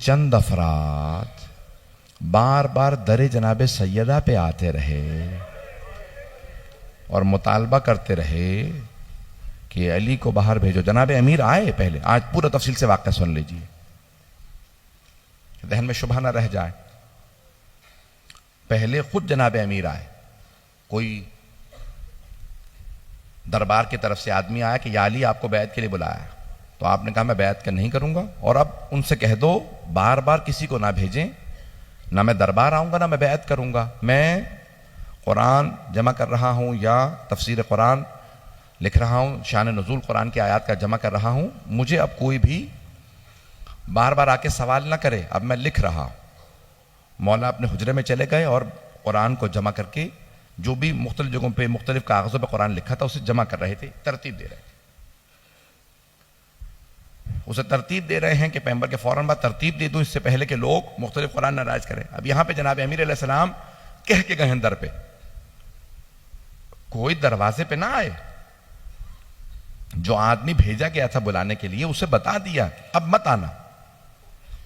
चंद अफराद बार बार दरे जनाबे सैयदा पे आते रहे और मुतालबा करते रहे कि अली को बाहर भेजो। जनाबे अमीर आए पहले, आज पूरा तफसील से वाक़या सुन लीजिए, जहन में शुबह ना रह जाए। पहले खुद जनाबे अमीर आए, कोई दरबार की तरफ से आदमी आया कि या अली आपको बैत के लिए बुलाया, तो आपने कहा मैं बैत का नहीं करूंगा और अब उनसे कह दो बार बार किसी को ना भेजें, ना मैं दरबार आऊंगा ना मैं बैत करूंगा, मैं कुरान जमा कर रहा हूं या तफसीर कुरान लिख रहा हूं, शान नुज़ूल कुरान की आयत का जमा कर रहा हूं, मुझे अब कोई भी बार बार आके सवाल ना करे, अब मैं लिख रहा हूं। मौला अपने हुजरे में चले गए और कुरान को जमा करके जो भी मुख्तलिफ जगहों पे मुख्तलिफ कागजों पे कुरान लिखा था उसे जमा कर रहे थे, तरतीब दे रहे थे। उसे तरतीब दे रहे हैं कि पैगंबर के फौरन बाद तरतीब दे दूं इससे पहले कि लोग मुख्तलिफ कुरान नाराज करें। अब यहां पे जनाब अमीर अलैहिस्सलाम कह के गए हैं दर पे, कोई दरवाजे पे ना आए। जो आदमी भेजा गया था बुलाने के लिए उसे बता दिया अब मत आना।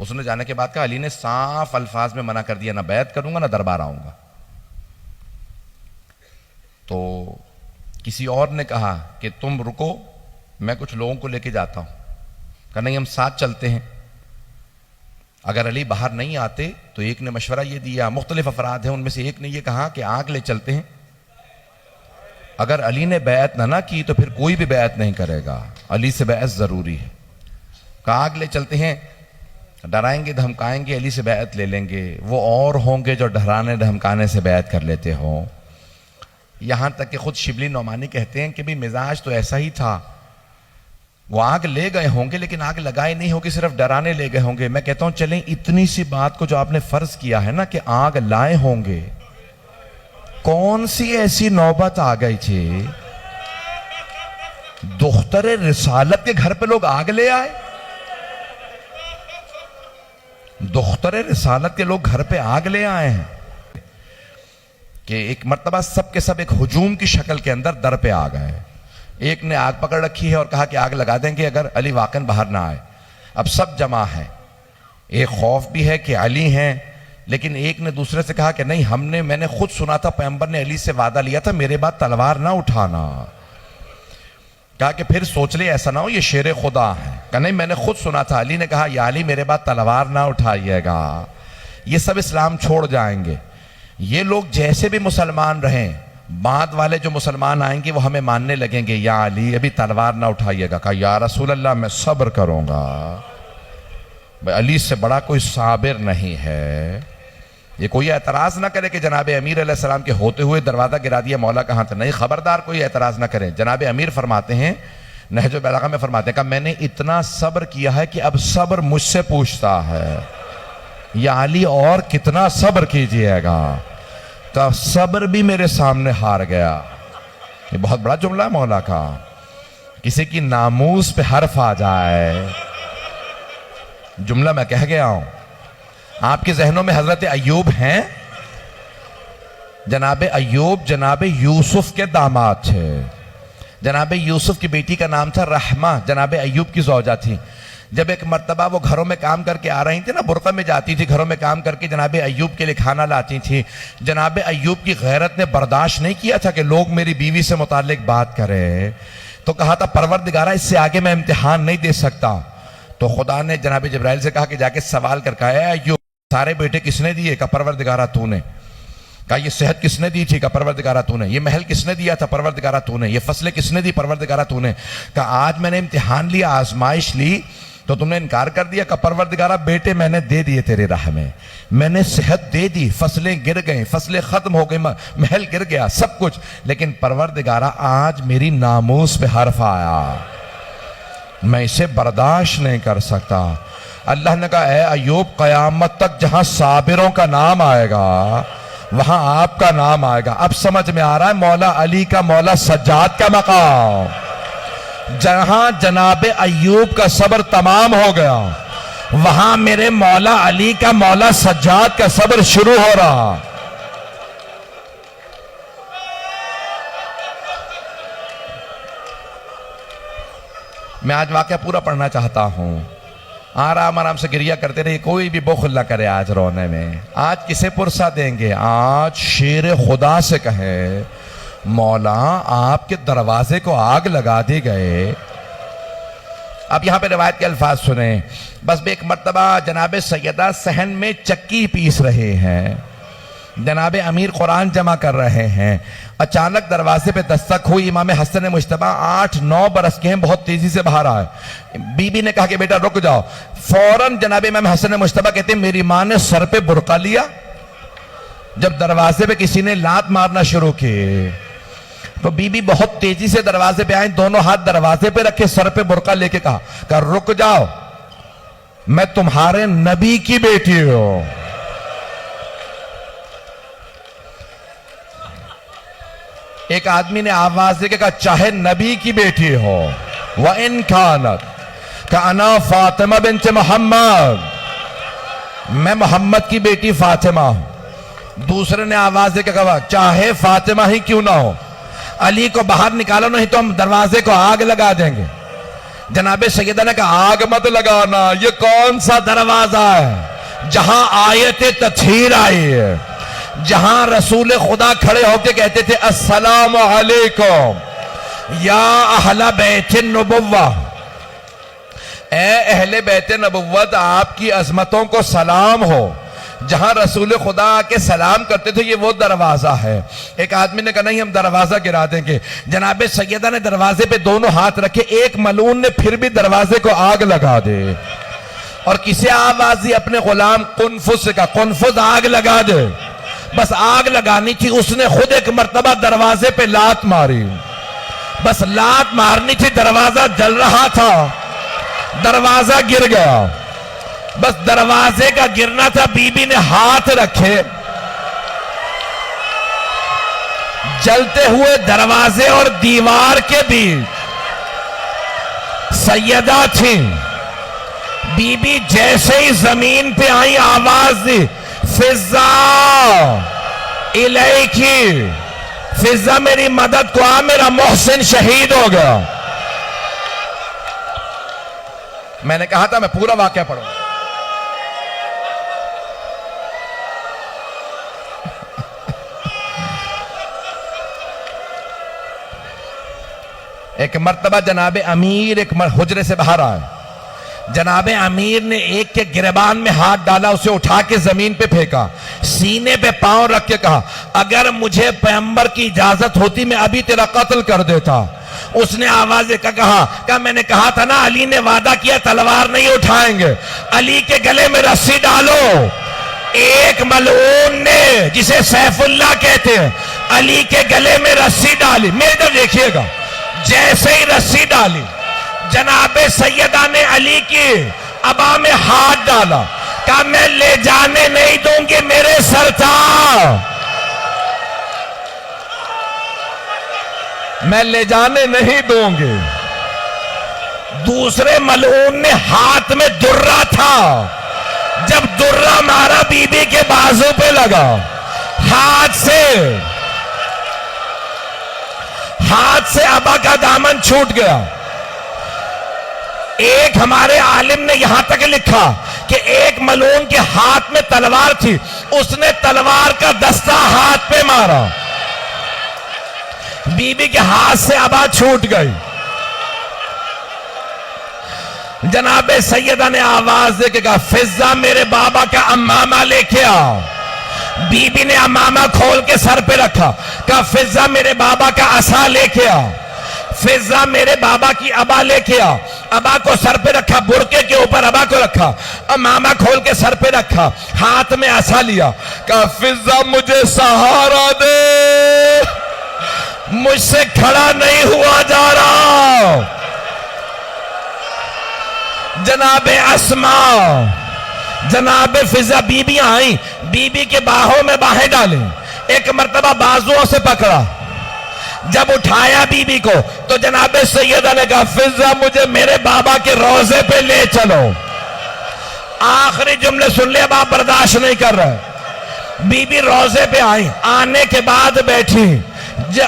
उसने जाने के बाद कहा, अली ने साफ अल्फाज में मना कर दिया, ना बैत करूंगा ना दरबार आऊंगा। तो किसी और ने कहा कि तुम रुको, मैं कुछ लोगों को लेके जाता हूं। कहा नहीं, हम साथ चलते हैं। अगर अली बाहर नहीं आते तो एक ने मशवरा ये दिया, मुख्तलिफ अफराद हैं, उनमें से एक ने ये कहा कि आग ले चलते हैं, अगर अली ने बैत ना की तो फिर कोई भी बैत नहीं करेगा, अली से बैत जरूरी है। कहा आग ले चलते हैं, डराएंगे धमकाएंगे, अली से बैत ले लेंगे, वो और होंगे जो डराने धमकाने से बैत कर लेते हो। यहां तक कि खुद शिबली नौमानी कहते हैं कि भी मिजाज तो ऐसा ही था, वो आग ले गए होंगे लेकिन आग लगाए नहीं होगी, सिर्फ डराने ले गए होंगे। मैं कहता हूं चलें इतनी सी बात को जो आपने फर्ज किया है ना कि आग लाए होंगे, कौन सी ऐसी नौबत आ गई थी दुख्तरे रिसालत के घर पे लोग आग ले आए? दुख्तरे रिसालत के लोग घर पे आग ले आए हैं कि एक मर्तबा सब के सब एक हुजूम की शक्ल के अंदर दर पे आ गए। एक ने आग पकड़ रखी है और कहा कि आग लगा देंगे अगर अली वाकन बाहर ना आए। अब सब जमा है, एक खौफ भी है कि अली हैं, लेकिन एक ने दूसरे से कहा कि नहीं, मैंने खुद सुना था पैगंबर ने अली से वादा लिया था मेरे बाद तलवार ना उठाना। कहा कि फिर सोच ले ऐसा ना हो ये शेर खुदा है। कहा नहीं, मैंने खुद सुना था, अली ने कहा या अली मेरे बाद तलवार ना उठाइएगा। ये सब इस्लाम छोड़ जाएंगे। ये लोग जैसे भी मुसलमान रहें, बाद वाले जो मुसलमान आएंगे वो हमें मानने लगेंगे, या अली अभी तलवार ना उठाइएगा। कहा या रसूल अल्लाह मैं सब्र करूंगा, अली से बड़ा कोई साबिर नहीं है। ये कोई एतराज ना करे कि जनाब अमीर अलैहिस्सलाम के होते हुए दरवाजा गिरा दिया, मौला कहां था। नहीं, खबरदार कोई एतराज ना करे। जनाब अमीर फरमाते हैं, नहजुल बलागा में फरमाते हैं, कहा मैंने इतना सब्र किया है कि अब सब्र मुझसे पूछता है, या अली और कितना सब्र कीजिएगा। तो सब्र भी मेरे सामने हार गया। ये बहुत बड़ा जुमला है मौला का। किसी की नामूस पे हर्फ आ जाए, जुमला मैं कह गया हूं। आपके जहनों में हजरत अय्यूब हैं। जनाब अय्यूब जनाब यूसुफ के दामाद थे। जनाब यूसुफ की बेटी का नाम था रहमा, जनाब अय्यूब की ज़ौजा थी। जब एक मर्तबा वो घरों में काम करके आ रही थी ना, बुरक़ा में जाती थी, घरों में काम करके जनाब अय्यूब के लिए खाना लाती थी। जनाब अय्यूब की गैरत ने बर्दाश्त नहीं किया था कि लोग मेरी बीवी से मुताल्लिक बात करें, तो कहा था परवरदिगारा इससे आगे मैं इम्तिहान नहीं दे सकता। तो खुदा ने जनाब जिब्राइल से कहा कि जाके सवाल करके आया, अय्यूब सारे बेटे किसने दिए? का परवरदिगारा तूने। कहा ये सेहत किसने दी थी? का परवरदिगारा तूने। ये महल किसने दिया था? परवरदिगारा तूने। ये फसलें किसने दी? परवरदिगारा तूने। कहा आज मैंने इम्तिहान लिया, आजमाइश ली, तो तुमने इनकार कर दिया। का परवरदिगारा बेटे मैंने दे दिए तेरे राह में, मैंने सेहत दे दी, फसलें गिर गई, फसलें खत्म हो गई, महल गिर गया, सब कुछ, लेकिन परवरदिगारा आज मेरी नामूस पे हर्फ आया, मैं इसे बर्दाश्त नहीं कर सकता। अल्लाह ने कहा ऐ अय्यूब, कयामत तक जहां साबिरों का नाम आएगा वहां आपका नाम आएगा। अब समझ में आ रहा है मौला अली का, मौला सज्जाद का मकाम। जहां जनाबे अय्यूब का सब्र तमाम हो गया, वहां मेरे मौला अली का, मौला सज्जाद का सब्र शुरू हो रहा। मैं आज वाकया पूरा पढ़ना चाहता हूं। आराम आराम से गिरिया करते रहिए, कोई भी बुख्ल न करे आज रोने में। आज किसे पुरसा देंगे? आज शेर खुदा से कहे मौला आपके दरवाजे को आग लगा दी गए। अब यहां पे रिवायत के अल्फाज सुने। बस एक मर्तबा जनाब सैयदा सहन में चक्की पीस रहे हैं, जनाब अमीर कुरान जमा कर रहे हैं। अचानक दरवाजे पे दस्तक हुई। इमाम हसन मुश्तबा 8-9 बरस के हैं, बहुत तेजी से बाहर आए। बीबी ने कहा कि बेटा रुक जाओ। फौरन जनाब इमाम हसन मुश्तबा कहते हैं मेरी मां ने सर पे बुरका लिया। जब दरवाजे पे किसी ने लात मारना शुरू की तो बीबी बहुत तेजी से दरवाजे पे आई, दोनों हाथ दरवाजे पे रखे, सर पे बुरका लेके कहा रुक जाओ, मैं तुम्हारे नबी की बेटी हूं। एक आदमी ने आवाज देके कहा चाहे नबी की बेटी हो, व इन खानत का अना फातिमा बिन्त मोहम्मद, मैं मोहम्मद की बेटी फातिमा हूं। दूसरे ने आवाज देके कहा चाहे फातिमा ही क्यों ना हो, अली को बाहर निकालो नहीं तो हम दरवाजे को आग लगा देंगे। जनाबे सैयदा ने कहा आग मत लगाना, ये कौन सा दरवाजा है जहां आयत तत्हीर आई है, जहां रसूल खुदा खड़े होकर कहते थे अस्सलामु अलैकुम या अहला बैत नबुव्वा, ए अहले बैत नबुव्वत आपकी अजमतों को सलाम हो। जहां रसूल खुदा आके सलाम करते थे ये वो दरवाजा है। एक आदमी ने कहा नहीं हम दरवाजा गिरा देंगे। जनाबे सैयदा ने दरवाजे पे दोनों हाथ रखे, एक मलून ने फिर भी दरवाजे को आग लगा दे और किसी आवाज ही अपने गुलाम कुनफुस से कहा कुनफुस आग लगा दे। बस आग लगानी थी, उसने खुद एक मर्तबा दरवाजे पे लात मारी, बस लात मारनी थी, दरवाजा जल रहा था, दरवाजा गिर गया। बस दरवाजे का गिरना था, बीबी ने हाथ रखे, जलते हुए दरवाजे और दीवार के बीच सैयदा थी। बीबी जैसे ही जमीन पे आई आवाज दी फिजा इलैकी, फिजा मेरी मदद को आ, मेरा मोहसिन शहीद हो गया। मैंने कहा था मैं पूरा वाकया पढ़ूंगा। एक मर्तबा जनाबे अमीर एक हुजरे से बाहर आए। जनाबे अमीर ने एक के गिरबान में हाथ डाला, उसे उठा के जमीन पे फेंका, सीने पे पांव रख के कहा अगर मुझे पैगंबर की इजाजत होती मैं अभी तेरा कत्ल कर देता। उसने आवाज देकर कहा मैंने कहा था ना अली ने वादा किया तलवार नहीं उठाएंगे, अली के गले में रस्सी डालो। एक मलऊन ने जिसे सैफुल्लाह कहते हैं अली के गले में रस्सी डाली। मेरे तरफ देखिएगा, जैसे ही रस्सी डाली जनाबे सैयदा ने अली की अबा में हाथ डाला, कहा मैं ले जाने नहीं दूंगी मेरे सरताज, मैं ले जाने नहीं दूंगी। दूसरे मलऊन ने हाथ में दुर्रा था, जब दुर्रा मारा बीबी के बाजू पे लगा, हाथ से अबा का दामन छूट गया। एक हमारे आलिम ने यहां तक लिखा कि एक मलून के हाथ में तलवार थी, उसने तलवार का दस्ता हाथ पे मारा, बीबी के हाथ से अबा छूट गई। जनाबे सैयदा ने आवाज दे के कहा फिजा मेरे बाबा का अम्मामा लेके आओ। बीबी ने अम्मामा खोल के सर पे रखा, कहा फिजा मेरे बाबा का असा लेके आओ। फिजा मेरे बाबा की अबा लेके आओ। अबा को सर पे रखा, बुरके के ऊपर अबा को रखा, अम्मामा खोल के सर पे रखा, हाथ में असा लिया, कहा फिजा मुझे सहारा दे, मुझसे खड़ा नहीं हुआ जा रहा। जनाबे अस्मा, जनाबे फिजा बीबियां आई, बीबी के बाहों में बाहें डाली, एक मर्तबा बाजुओं से पकड़ा, जब उठाया बीबी को तो जनाबे सैयदा ने कहा फिजा मुझे मेरे बाबा के रोजे पे ले चलो। आखिरी जुमले सुन ले, अब आप बर्दाश्त नहीं कर रहे। बीबी रोजे पे आई, आने के बाद बैठी,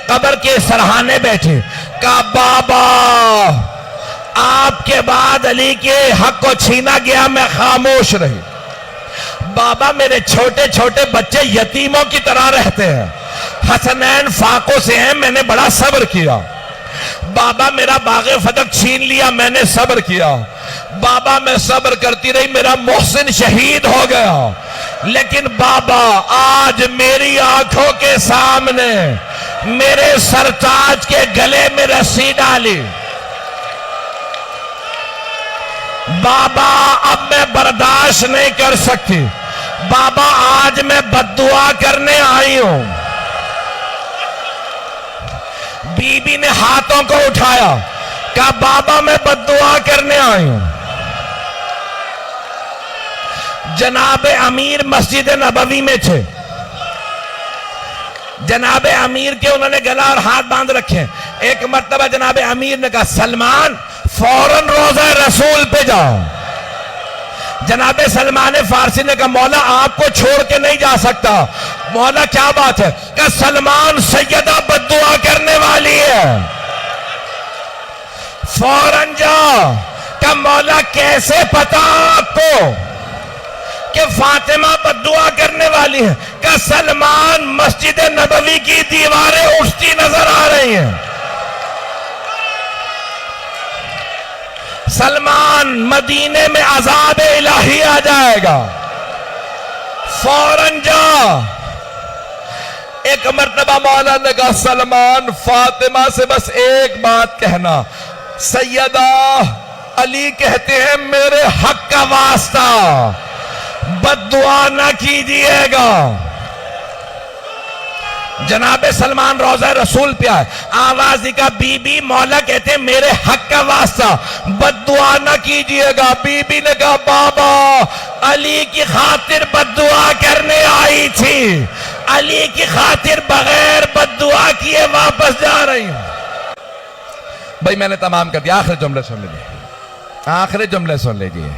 कब्र के सरहाने बैठी, कहा बाबा आपके बाद अली के हक को छीना गया, मैं खामोश रही। बाबा मेरे छोटे छोटे बच्चे यतीमों की तरह रहते हैं, हसनैन फाकों से हैं, मैंने बड़ा सब्र किया। बाबा मेरा बागे फतक छीन लिया, मैंने सब्र किया। बाबा मैं सब्र करती रही, मेरा मोहसिन शहीद हो गया। लेकिन बाबा आज मेरी आंखों के सामने मेरे सरताज के गले में रस्सी डाली। बाबा अब मैं बर्दाश्त नहीं कर सकती। बाबा आज मैं बद्दुआ करने आई हूं। बीबी ने हाथों को उठाया, कहा बाबा मैं बद्दुआ करने आई हूं। जनाब अमीर मस्जिद नबवी में थे। जनाब अमीर के उन्होंने गला और हाथ बांध रखे। एक मर्तबा जनाब अमीर ने कहा सलमान फौरन रोज़ा रसूल पे जाओ। जनाब सलमान फारसी ने कहा मौला आपको छोड़ के नहीं जा सकता। मौला क्या बात है? कि सलमान सैयदा बद्दुआ करने वाली है, फौरन जाओ। कि मौला कैसे पता आपको कि फातिमा बद्दुआ करने वाली है? कि सलमान मस्जिद नबवी की दीवारें उठती नजर आ रही हैं। सलमान मदीने में अज़ाब इलाही आ जाएगा, फौरन जा। एक मर्तबा मौला ने कहा सलमान फातिमा से बस एक बात कहना, सैयदा अली कहते हैं मेरे हक का वास्ता बद्दुआ ना कीजिएगा। जनाबे सलमान रोज़ा रसूल पे आए, आवाज का बीबी मौला कहते हैं मेरे हक का वास्ता बद्दुआ ना कीजिएगा। बीबी ने कहा बाबा अली की खातिर बद्दुआ करने आई थी, अली की खातिर बगैर बद्दुआ किए वापस जा रही हूं। भाई मैंने तमाम कर दिया, आखिरी जुमले सुन लीजिए, आखिरी जुमले सुन लीजिए।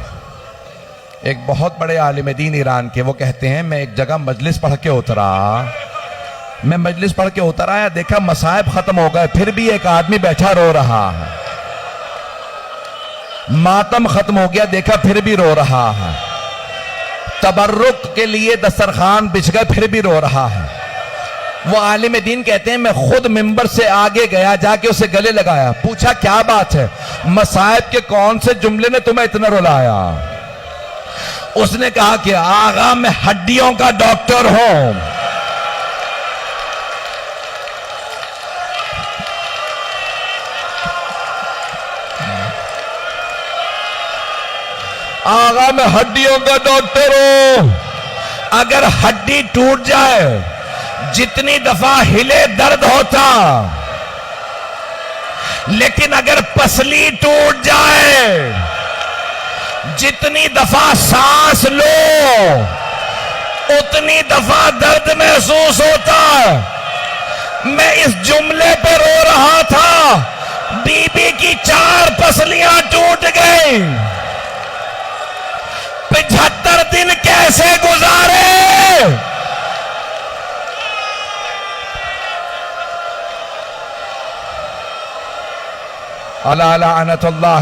एक बहुत बड़े आलिम दीन ईरान के, वो कहते हैं मैं एक जगह मजलिस पढ़ के उतरा, मैं मजलिस पढ़ के उतर आया, देखा मसाइब खत्म हो गए, फिर भी एक आदमी बैठा रो रहा है। मातम खत्म हो गया, देखा फिर भी रो रहा है। तबर्रुक के लिए दस्तरखान बिछ गए, फिर भी रो रहा है। वो आलिम दीन कहते हैं मैं खुद मिंबर से आगे गया, जाके उसे गले लगाया, पूछा क्या बात है, मसाइब के कौन से जुमले ने तुम्हें इतना रुलाया? उसने कहा कि आगा मैं हड्डियों का डॉक्टर हूं। आगा मैं हड्डियों का डॉक्टर हूं। अगर हड्डी टूट जाए, जितनी दफा हिले दर्द होता, लेकिन अगर पसली टूट जाए, जितनी दफा सांस लो उतनी दफा दर्द महसूस होता। मैं इस जुमले पे रो रहा था, बीबी की 4 पसलियां टूट गई। 75 दिन कैसे गुजारे? अला लानतुल्लाह